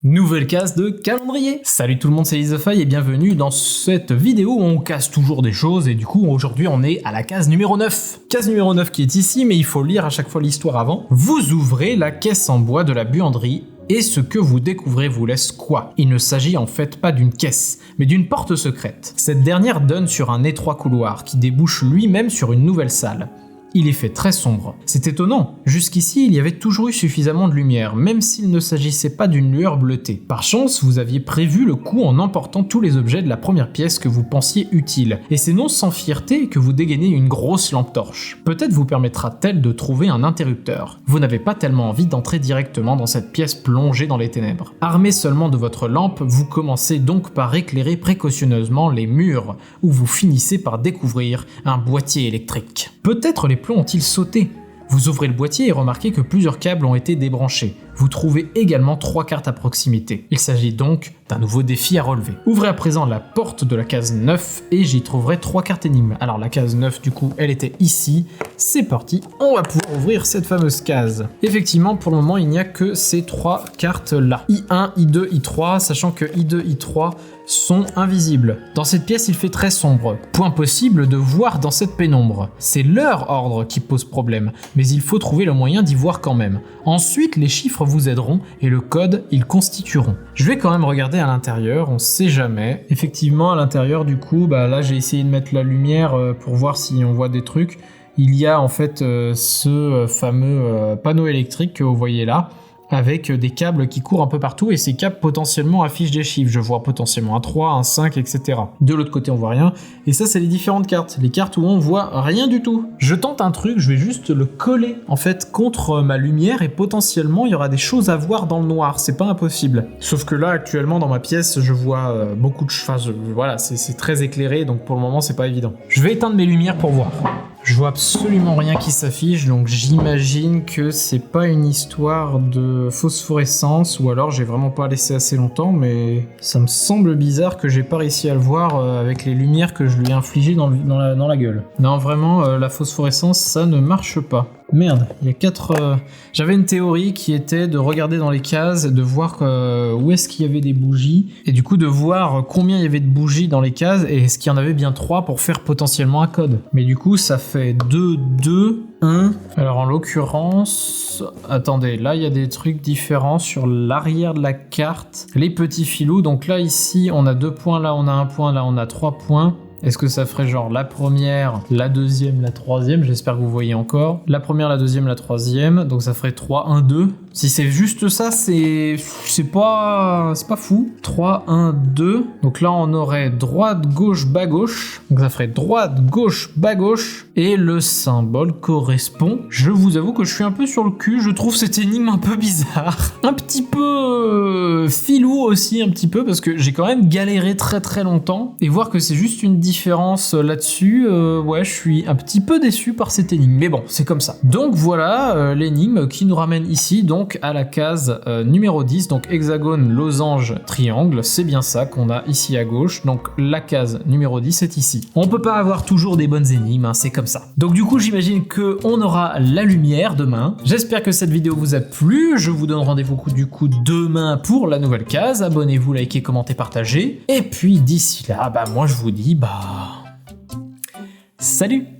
Nouvelle case de calendrier. Salut tout le monde, c'est Isofy et bienvenue dans cette vidéo où on casse toujours des choses et du coup aujourd'hui on est à la case numéro 9. Case numéro 9 qui est ici, mais il faut lire à chaque fois l'histoire avant. Vous ouvrez la caisse en bois de la buanderie et ce que vous découvrez vous laisse quoi? Il ne s'agit en fait pas d'une caisse, mais d'une porte secrète. Cette dernière donne sur un étroit couloir qui débouche lui-même sur une nouvelle salle. Il y fait très sombre. C'est étonnant. Jusqu'ici, il y avait toujours eu suffisamment de lumière, même s'il ne s'agissait pas d'une lueur bleutée. Par chance, vous aviez prévu le coup en emportant tous les objets de la première pièce que vous pensiez utiles. Et c'est non sans fierté que vous dégainez une grosse lampe torche. Peut-être vous permettra-t-elle de trouver un interrupteur. Vous n'avez pas tellement envie d'entrer directement dans cette pièce plongée dans les ténèbres. Armé seulement de votre lampe, vous commencez donc par éclairer précautionneusement les murs, où vous finissez par découvrir un boîtier électrique. Peut-être les plombs ont-ils sauté? Vous ouvrez le boîtier et remarquez que plusieurs câbles ont été débranchés. Vous trouvez également 3 cartes à proximité. Il s'agit donc d'un nouveau défi à relever. Ouvrez à présent la porte de la case 9 et j'y trouverai 3 cartes énigmes. Alors la case 9 du coup, elle était ici. C'est parti, on va pouvoir ouvrir cette fameuse case. Effectivement, pour le moment, il n'y a que ces 3 cartes là. I1, I2, I3, sachant que I2, I3 sont invisibles. Dans cette pièce, il fait très sombre. Point possible de voir dans cette pénombre. C'est leur ordre qui pose problème, mais il faut trouver le moyen d'y voir quand même. Ensuite, les chiffres vous aideront et le code, ils constitueront. Je vais quand même regarder à l'intérieur, on sait jamais. Effectivement, à l'intérieur, du coup, là j'ai essayé de mettre la lumière pour voir si on voit des trucs. Il y a en fait ce fameux panneau électrique que vous voyez là, avec des câbles qui courent un peu partout et ces câbles potentiellement affichent des chiffres. Je vois potentiellement un 3, un 5, etc. De l'autre côté, on voit rien. Et ça, c'est les différentes cartes. Les cartes où on voit rien du tout. Je tente un truc, je vais juste le coller en fait contre ma lumière et potentiellement, il y aura des choses à voir dans le noir. C'est pas impossible. Sauf que là, actuellement, dans ma pièce, je vois beaucoup de... voilà, c'est très éclairé, donc pour le moment, c'est pas évident. Je vais éteindre mes lumières pour voir. Je vois absolument rien qui s'affiche, donc j'imagine que c'est pas une histoire de phosphorescence, ou alors j'ai vraiment pas laissé assez longtemps, mais ça me semble bizarre que j'ai pas réussi à le voir avec les lumières que je lui ai infligées dans la gueule. Non, vraiment, la phosphorescence, ça ne marche pas. Merde, il y a 4... J'avais une théorie qui était de regarder dans les cases, de voir où est-ce qu'il y avait des bougies, et du coup de voir combien il y avait de bougies dans les cases, et est-ce qu'il y en avait bien 3 pour faire potentiellement un code. Mais du coup, ça fait 2, 2, 1. Alors en l'occurrence... Attendez, là il y a des trucs différents sur l'arrière de la carte. Les petits filous, donc là ici on a 2 points, là on a 1 point, là on a 3 points. Est-ce que ça ferait genre la première, la deuxième, la troisième? J'espère que vous voyez encore. La première, la deuxième, la troisième. Donc ça ferait 3, 1, 2. Si c'est juste ça, c'est pas fou. 3, 1, 2. Donc là, on aurait droite, gauche, bas, gauche. Donc ça ferait droite, gauche, bas, gauche. Et le symbole correspond. Je vous avoue que je suis un peu sur le cul. Je trouve cette énigme un peu bizarre. Un petit peu filou aussi, un petit peu. Parce que j'ai quand même galéré très très longtemps. Et voir que c'est juste une différence là-dessus, ouais, je suis un petit peu déçu par cette énigme. Mais bon, c'est comme ça. Donc voilà l'énigme qui nous ramène ici, donc à la case numéro 10, donc hexagone, losange, triangle. C'est bien ça qu'on a ici à gauche. Donc la case numéro 10 est ici. On peut pas avoir toujours des bonnes énigmes, hein, c'est comme ça. Donc du coup, j'imagine qu'on aura la lumière demain. J'espère que cette vidéo vous a plu. Je vous donne rendez-vous du coup demain pour la nouvelle case. Abonnez-vous, likez, commentez, partagez. Et puis d'ici là, moi je vous dis, salut!